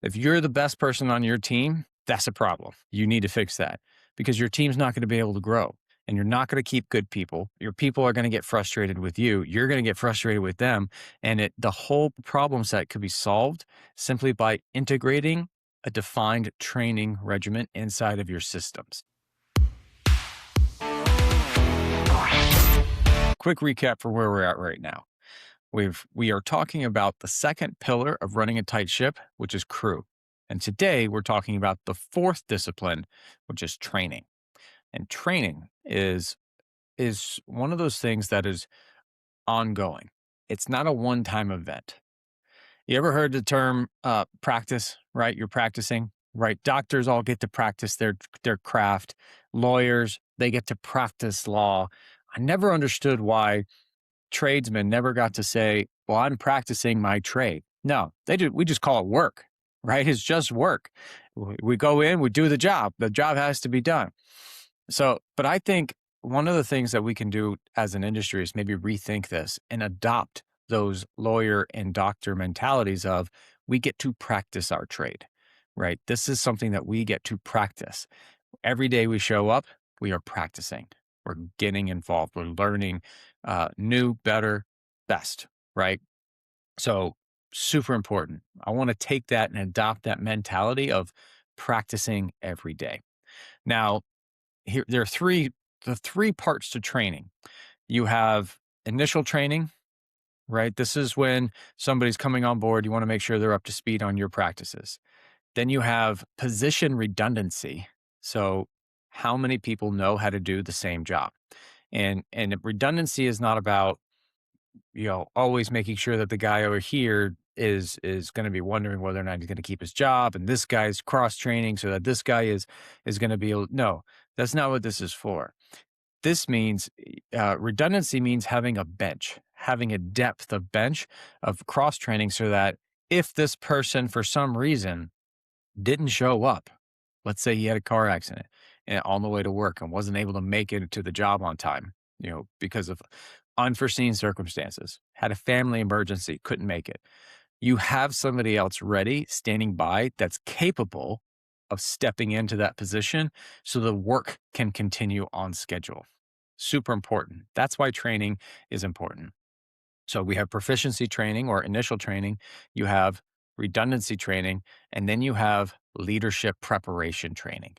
If you're the best person on your team, that's a problem. You need to fix that because your team's not going to be able to grow and you're not going to keep good people. Your people are going to get frustrated with you. You're going to get frustrated with them. And the whole problem set could be solved simply by integrating a defined training regimen inside of your systems. Quick recap for where we're at right now. We are talking about the second pillar of running a tight ship, which is crew. And today we're talking about the fourth discipline, which is training. And training is one of those things that is ongoing. It's not a one-time event. You ever heard the term practice, right? You're practicing, right? Doctors all get to practice their craft. Lawyers, they get to practice law. I never understood why tradesmen never got to say, well, I'm practicing my trade. No, we just call it work, right? It's just work. We go in, we do the job. The job has to be done. So, but I think one of the things that we can do as an industry is maybe rethink this and adopt those lawyer and doctor mentalities of we get to practice our trade, right? This is something that we get to practice. Every day we show up, we are practicing. We're getting involved. We're learning new, better, best, right? So super important. I want to take that and adopt that mentality of practicing every day. Now, here there are the three parts to training. You have initial training, right? This is when somebody's coming on board. You want to make sure they're up to speed on your practices. Then you have position redundancy. So how many people know how to do the same job? And redundancy is not about, always making sure that the guy over here is going to be wondering whether or not he's going to keep his job and this guy's cross training so that this guy is going to be able, no, that's not what this is for. This means redundancy means having a bench, having a depth of bench of cross training so that if this person for some reason didn't show up, let's say he had a car accident and on the way to work and wasn't able to make it to the job on time, because of unforeseen circumstances, had a family emergency, couldn't make it. You have somebody else ready, standing by, that's capable of stepping into that position so the work can continue on schedule. Super important. That's why training is important. So we have proficiency training or initial training, you have redundancy training, and then you have leadership preparation training.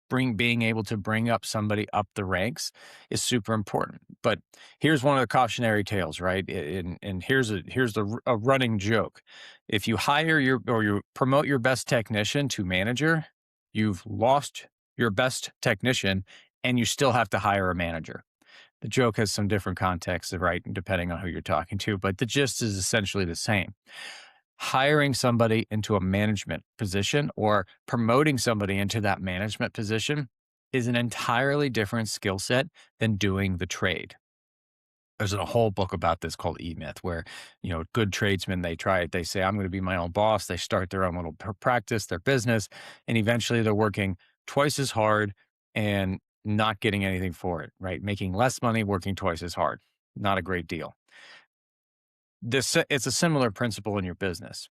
Being able to bring up somebody up the ranks is super important. But here's one of the cautionary tales, right? And here's a running joke. If you hire you promote your best technician to manager, you've lost your best technician and you still have to hire a manager. The joke has some different contexts, right, depending on who you're talking to, but the gist is essentially the same. Hiring somebody into a management position or promoting somebody into that management position is an entirely different skill set than doing the trade. There's a whole book about this called E-Myth where, good tradesmen, they say, I'm going to be my own boss. They start their own little practice, their business, and eventually they're working twice as hard and not getting anything for it, right? Making less money, working twice as hard. Not a great deal. It's a similar principle in your business.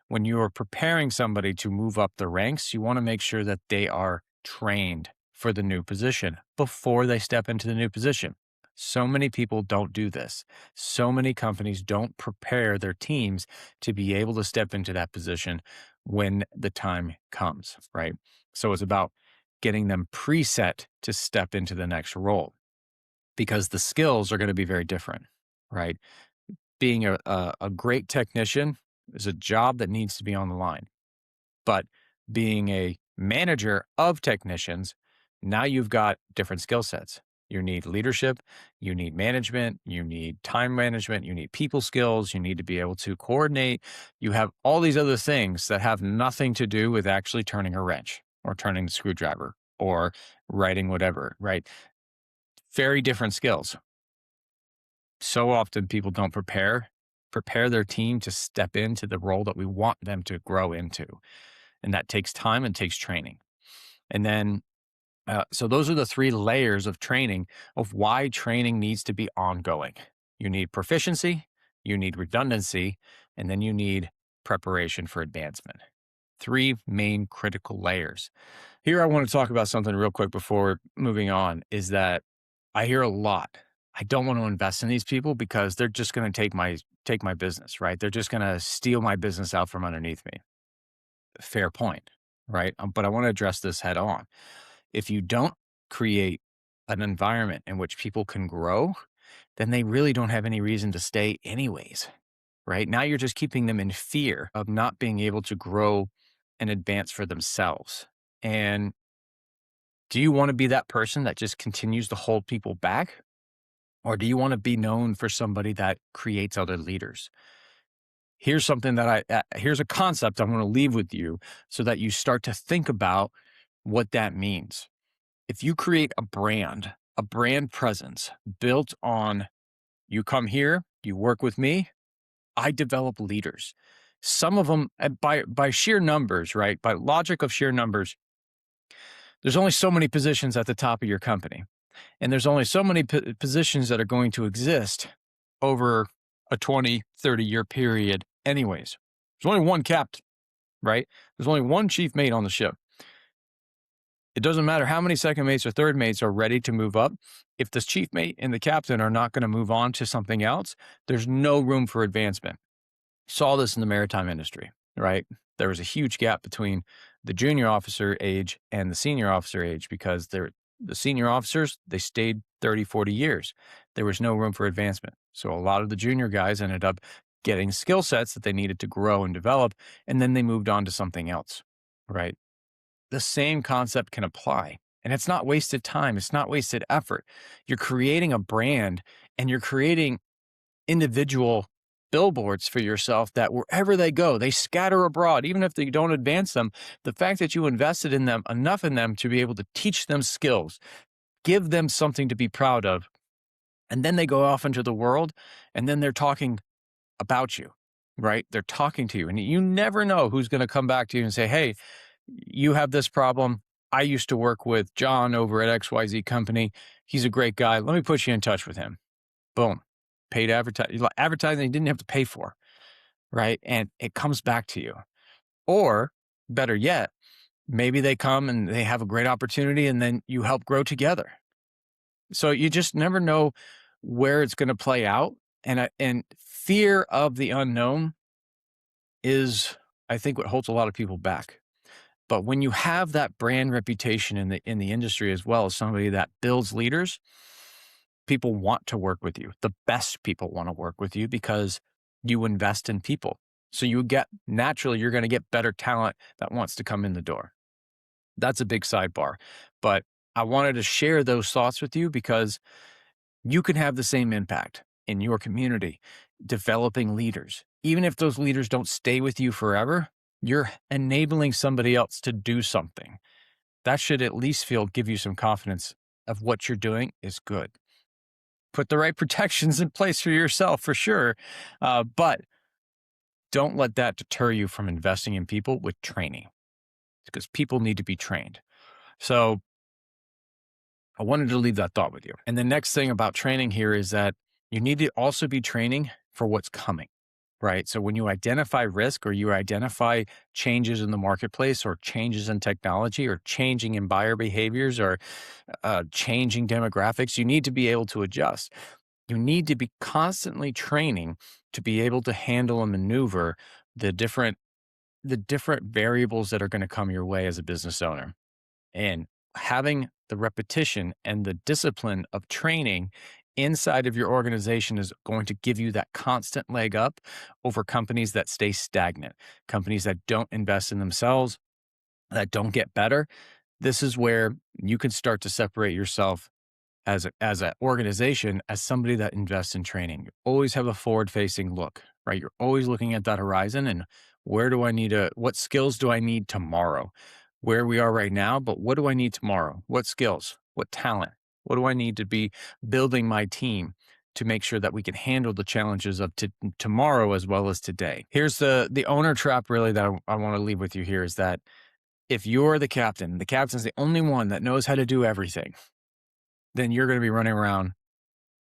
When you are preparing somebody to move up the ranks, you want to make sure that they are trained for the new position before they step into the new position. So many people don't do this. So many companies don't prepare their teams to be able to step into that position when the time comes, right? So it's about getting them preset to step into the next role because the skills are going to be very different, right? Being a great technician is a job that needs to be on the line. But being a manager of technicians, now you've got different skill sets. You need leadership, you need management, you need time management, you need people skills, you need to be able to coordinate. You have all these other things that have nothing to do with actually turning a wrench or turning the screwdriver or writing whatever, right? Very different skills. So often people don't prepare their team to step into the role that we want them to grow into. And that takes time and takes training. And then, so those are the three layers of training of why training needs to be ongoing. You need proficiency, you need redundancy, and then you need preparation for advancement. Three main critical layers. Here, I want to talk about something real quick before moving on is that I hear a lot. I don't want to invest in these people because they're just going to take my business, right? They're just going to steal my business out from underneath me. Fair point, right? But I want to address this head on. If you don't create an environment in which people can grow, then they really don't have any reason to stay anyways, right? Now you're just keeping them in fear of not being able to grow and advance for themselves. And do you want to be that person that just continues to hold people back? Or do you want to be known for somebody that creates other leaders? Here's something that here's a concept I want to leave with you so that you start to think about what that means. If you create a brand presence built on you come here, you work with me, I develop leaders. Some of them by sheer numbers, right? By logic of sheer numbers, there's only so many positions at the top of your company. And there's only so many positions that are going to exist over a 20, 30-year period anyways. There's only one captain, right? There's only one chief mate on the ship. It doesn't matter how many second mates or third mates are ready to move up. If the chief mate and the captain are not going to move on to something else, there's no room for advancement. Saw this in the maritime industry, right? There was a huge gap between the junior officer age and the senior officer age because the senior officers, they stayed 30, 40 years. There was no room for advancement. So a lot of the junior guys ended up getting skill sets that they needed to grow and develop, and then they moved on to something else, right? The same concept can apply. And it's not wasted time. It's not wasted effort. You're creating a brand and you're creating individual billboards for yourself that wherever they go, they scatter abroad, even if they don't advance them. The fact that you invested in them, enough in them to be able to teach them skills, give them something to be proud of, and then they go off into the world and then they're talking about you, right? They're talking to you and you never know who's going to come back to you and say, hey, you have this problem. I used to work with John over at XYZ company. He's a great guy. Let me put you in touch with him. Boom. Paid advertising you didn't have to pay for, right? And it comes back to you. Or better yet, maybe they come and they have a great opportunity and then you help grow together. So you just never know where it's going to play out. And fear of the unknown is, I think, what holds a lot of people back. But when you have that brand reputation in the industry as well as somebody that builds leaders, people want to work with you. The best people want to work with you because you invest in people. So you're going to get better talent that wants to come in the door. That's a big sidebar. But I wanted to share those thoughts with you because you can have the same impact in your community, developing leaders. Even if those leaders don't stay with you forever, you're enabling somebody else to do something. That should at least give you some confidence of what you're doing is good. Put the right protections in place for yourself for sure. But don't let that deter you from investing in people with training because people need to be trained. So I wanted to leave that thought with you. And the next thing about training here is that you need to also be training for what's coming, right? So when you identify risk or you identify changes in the marketplace or changes in technology or changing in buyer behaviors or changing demographics, you need to be able to adjust. You need to be constantly training to be able to handle and maneuver the different variables that are going to come your way as a business owner. And having the repetition and the discipline of training inside of your organization is going to give you that constant leg up over companies that stay stagnant, companies that don't invest in themselves, that don't get better. This is where you can start to separate yourself as an organization, as somebody that invests in training. You always have a forward-facing look, right? You're always looking at that horizon and what skills do I need tomorrow? Where we are right now, but what do I need tomorrow? What skills? What talent? What do I need to be building my team to make sure that we can handle the challenges of tomorrow as well as today? Here's the owner trap really that I want to leave with you here is that if you're the captain's the only one that knows how to do everything, then you're going to be running around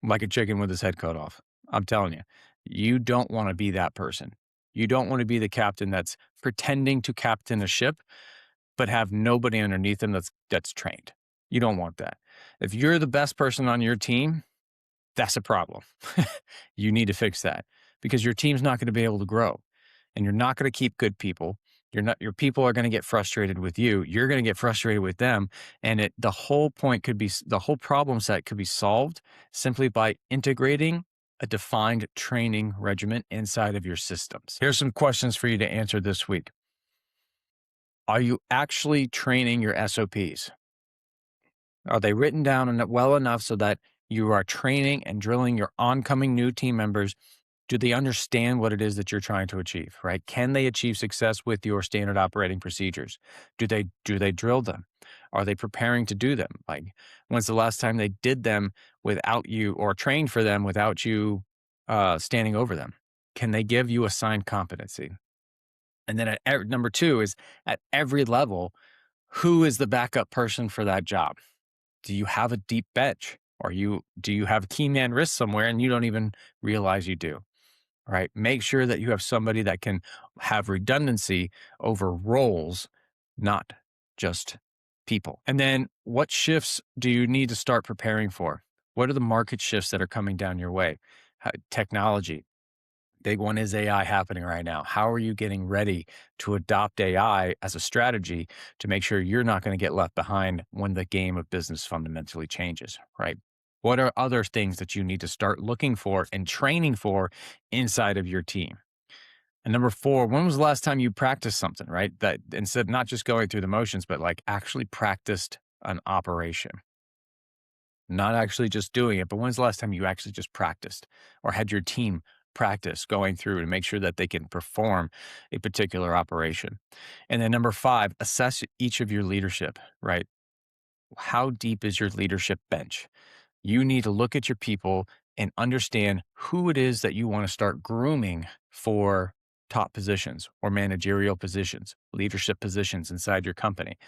like a chicken with his head cut off. I'm telling you, you don't want to be that person. You don't want to be the captain that's pretending to captain a ship, but have nobody underneath them that's trained. You don't want that. If you're the best person on your team, that's a problem. You need to fix that because your team's not going to be able to grow and you're not going to keep good people. Your people are going to get frustrated with you. You're going to get frustrated with them. And the whole point could be the whole problem set could be solved simply by integrating a defined training regimen inside of your systems. Here's some questions for you to answer this week. Are you actually training your SOPs? Are they written down well enough so that you are training and drilling your oncoming new team members? Do they understand what it is that you're trying to achieve, right? Can they achieve success with your standard operating procedures? Do they drill them? Are they preparing to do them? Like, when's the last time they did them without you or trained for them without you standing over them? Can they give you assigned competency? And then number two is at every level, who is the backup person for that job? Do you have a deep bench? Or do you have key man risk somewhere and you don't even realize you do? Right? Make sure that you have somebody that can have redundancy over roles, not just people. And then what shifts do you need to start preparing for? What are the market shifts that are coming down your way? Technology. Big one is AI happening right now. How are you getting ready to adopt AI as a strategy to make sure you're not going to get left behind when the game of business fundamentally changes, right? What are other things that you need to start looking for and training for inside of your team? And number four, when was the last time you practiced something, right? That instead not just going through the motions, but like actually practiced an operation, not actually just doing it, but when's the last time you actually just practiced or had your team practice going through to make sure that they can perform a particular operation? And then number five, assess each of your leadership, right? How deep is your leadership bench? You need to look at your people and understand who it is that you want to start grooming for top positions or managerial positions, leadership positions inside your company.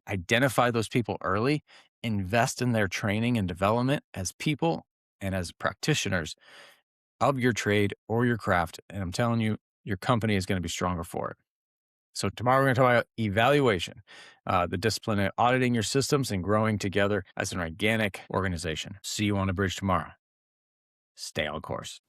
Identify those people early, invest in their training and development as people and as practitioners of your trade or your craft. And I'm telling you, your company is going to be stronger for it. So tomorrow we're going to talk about evaluation, the discipline of auditing your systems and growing together as an organic organization. See you on the bridge tomorrow. Stay on course.